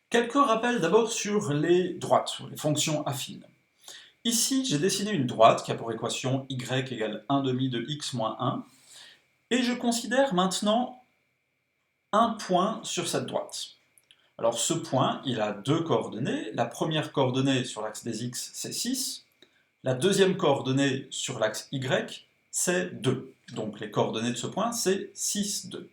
Quelques rappels d'abord sur les droites, les fonctions affines. Ici, j'ai dessiné une droite qui a pour équation y égale 1 demi de x moins 1, et je considère maintenant un point sur cette droite. Alors ce point, il a deux coordonnées. La première coordonnée sur l'axe des x, c'est 6. La deuxième coordonnée sur l'axe y, c'est 2. Donc les coordonnées de ce point, c'est 6, 2.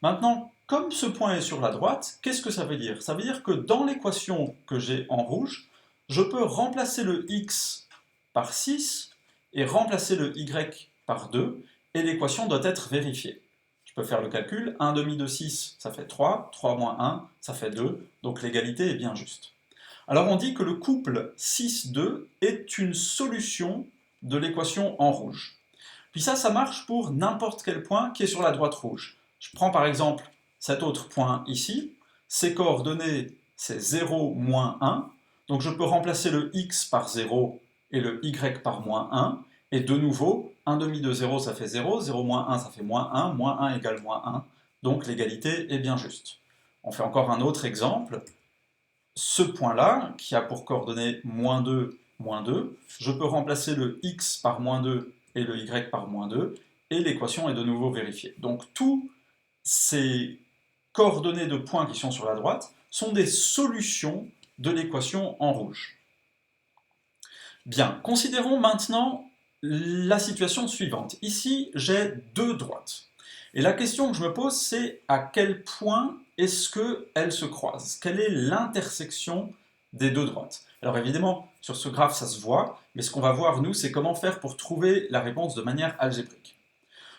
Maintenant, comme ce point est sur la droite, qu'est-ce que ça veut dire? Ça veut dire que dans l'équation que j'ai en rouge, je peux remplacer le x par 6 et remplacer le y par 2, et l'équation doit être vérifiée. Je peux faire le calcul, 1 demi de 6, ça fait 3, 3 moins 1, ça fait 2, donc l'égalité est bien juste. Alors on dit que le couple 6,2 est une solution de l'équation en rouge. Puis ça marche pour n'importe quel point qui est sur la droite rouge. Je prends par exemple cet autre point ici, ses coordonnées c'est 0, moins 1, donc je peux remplacer le x par 0 et le y par moins 1, et de nouveau, 1 demi de 0 ça fait 0, 0 moins 1 ça fait moins 1 égale moins 1, donc l'égalité est bien juste. On fait encore un autre exemple. Ce point-là, qui a pour coordonnées moins 2, je peux remplacer le x par moins 2 et le y par moins 2, et l'équation est de nouveau vérifiée. Donc tous ces coordonnées de points qui sont sur la droite sont des solutions de l'équation en rouge. Bien, considérons maintenant la situation suivante. Ici, j'ai deux droites. Et la question que je me pose, c'est à quel point est-ce qu'elles se croisent? Quelle est l'intersection des deux droites? Alors évidemment, sur ce graphe, ça se voit, mais ce qu'on va voir, nous, c'est comment faire pour trouver la réponse de manière algébrique.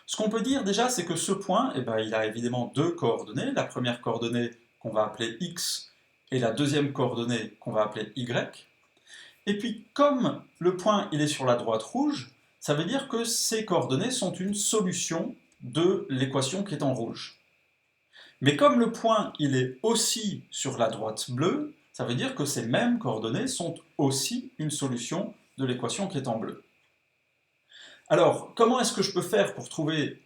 Ce qu'on peut dire déjà, c'est que ce point, il a évidemment deux coordonnées. La première coordonnée qu'on va appeler x, et la deuxième coordonnée qu'on va appeler y. Et puis, comme le point il est sur la droite rouge, ça veut dire que ces coordonnées sont une solution de l'équation qui est en rouge. Mais comme le point il est aussi sur la droite bleue, ça veut dire que ces mêmes coordonnées sont aussi une solution de l'équation qui est en bleu. Alors, comment est-ce que je peux faire pour trouver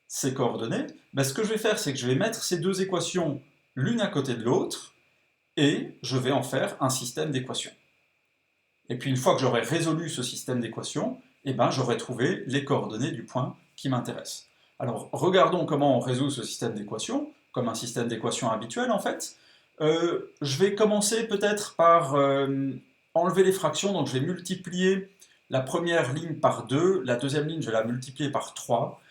ces coordonnées? Ce que je vais faire, c'est que je vais mettre ces deux équations l'une à côté de l'autre, et je vais en faire un système d'équations. Et puis une fois que j'aurai résolu ce système d'équations, j'aurai trouvé les coordonnées du point qui m'intéresse. Alors regardons comment on résout ce système d'équations, comme un système d'équations habituel en fait. Je vais commencer peut-être par enlever les fractions, donc je vais multiplier la première ligne par 2, la deuxième ligne je vais la multiplier par 3,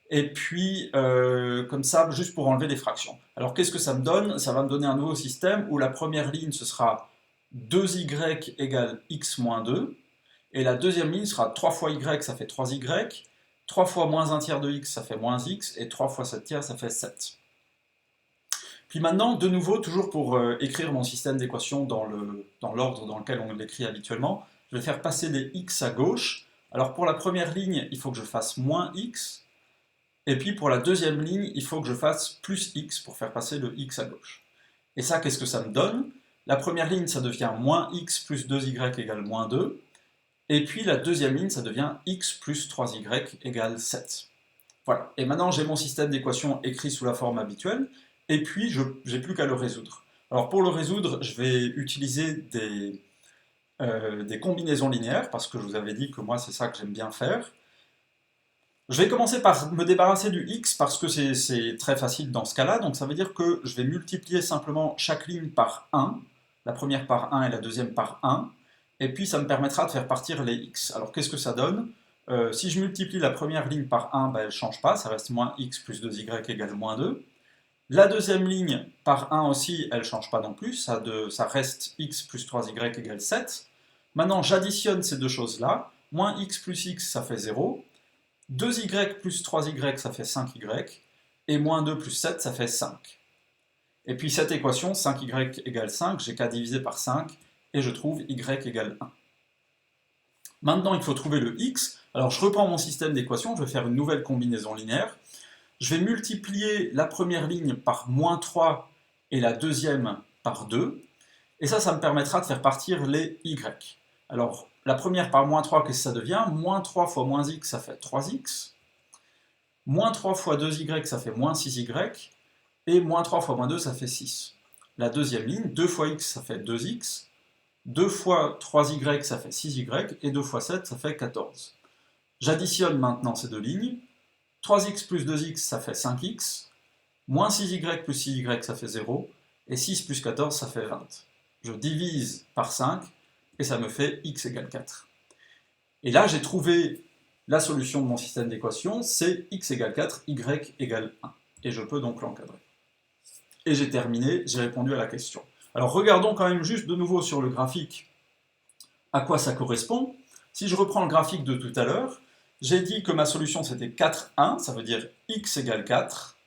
et puis comme ça, juste pour enlever les fractions. Alors qu'est-ce que ça me donne? Ça va me donner un nouveau système où la première ligne ce sera 2y égale x moins 2, et la deuxième ligne sera 3 fois y, ça fait 3y, 3 fois moins 1 tiers de x, ça fait moins x, et 3 fois 7 tiers, ça fait 7. Puis maintenant, de nouveau, toujours pour écrire mon système d'équations dans l'ordre dans lequel on l'écrit habituellement, je vais faire passer les x à gauche. Alors pour la première ligne, il faut que je fasse moins x, et puis pour la deuxième ligne, il faut que je fasse plus x pour faire passer le x à gauche. Et ça, qu'est-ce que ça me donne? La première ligne, ça devient moins x plus 2y égale moins 2. Et puis la deuxième ligne, ça devient x plus 3y égale 7. Voilà. Et maintenant, j'ai mon système d'équations écrit sous la forme habituelle. Et puis, je n'ai plus qu'à le résoudre. Alors pour le résoudre, je vais utiliser des combinaisons linéaires, parce que je vous avais dit que moi, c'est ça que j'aime bien faire. Je vais commencer par me débarrasser du x parce que c'est très facile dans ce cas-là, donc ça veut dire que je vais multiplier simplement chaque ligne par 1, la première par 1 et la deuxième par 1, et puis ça me permettra de faire partir les x. Alors qu'est-ce que ça donne? Si je multiplie la première ligne par 1, elle ne change pas, ça reste moins x plus 2y égale moins 2. La deuxième ligne par 1 aussi, elle ne change pas non plus, ça reste x plus 3y égale 7. Maintenant j'additionne ces deux choses-là, moins x plus x ça fait 0, 2y plus 3y, ça fait 5y, et moins 2 plus 7, ça fait 5. Et puis cette équation, 5y égale 5, j'ai qu'à diviser par 5, et je trouve y égale 1. Maintenant, il faut trouver le x. Alors je reprends mon système d'équations, je vais faire une nouvelle combinaison linéaire. Je vais multiplier la première ligne par moins 3 et la deuxième par 2, et ça me permettra de faire partir les y. Alors, la première par moins 3, qu'est-ce que ça devient? Moins 3 fois moins x, ça fait 3x. Moins 3 fois 2y, ça fait moins 6y. Et moins 3 fois moins 2, ça fait 6. la deuxième ligne, 2 fois x ça fait 2x, 2 fois 3y ça fait 6y, et 2 fois 7 ça fait 14. J'additionne maintenant ces deux lignes, 3x plus 2x ça fait 5x, moins 6y plus 6y ça fait 0, et 6 plus 14 ça fait 20. Je divise par 5, et ça me fait x égale 4. Et là j'ai trouvé la solution de mon système d'équations, c'est x égale 4, y égale 1. Et je peux donc l'encadrer. Et j'ai terminé, j'ai répondu à la question. Alors regardons quand même juste de nouveau sur le graphique à quoi ça correspond. Si je reprends le graphique de tout à l'heure, j'ai dit que ma solution c'était 4, 1, ça veut dire x égale 4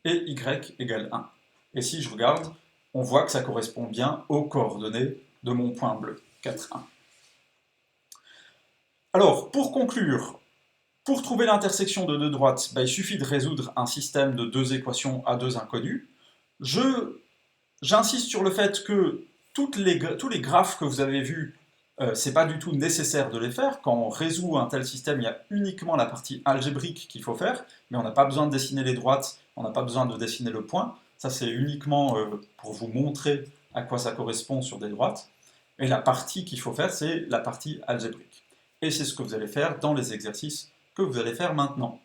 et y égale 1. Et si je regarde, on voit que ça correspond bien aux coordonnées de mon point bleu, 4, 1. Alors, pour conclure, pour trouver l'intersection de deux droites, il suffit de résoudre un système de deux équations à deux inconnus. J'insiste sur le fait que tous les graphes que vous avez vus, c'est pas du tout nécessaire de les faire. Quand on résout un tel système, il y a uniquement la partie algébrique qu'il faut faire, mais on n'a pas besoin de dessiner les droites, on n'a pas besoin de dessiner le point. Ça, c'est uniquement pour vous montrer à quoi ça correspond sur des droites. Et la partie qu'il faut faire, c'est la partie algébrique. Et c'est ce que vous allez faire dans les exercices que vous allez faire maintenant.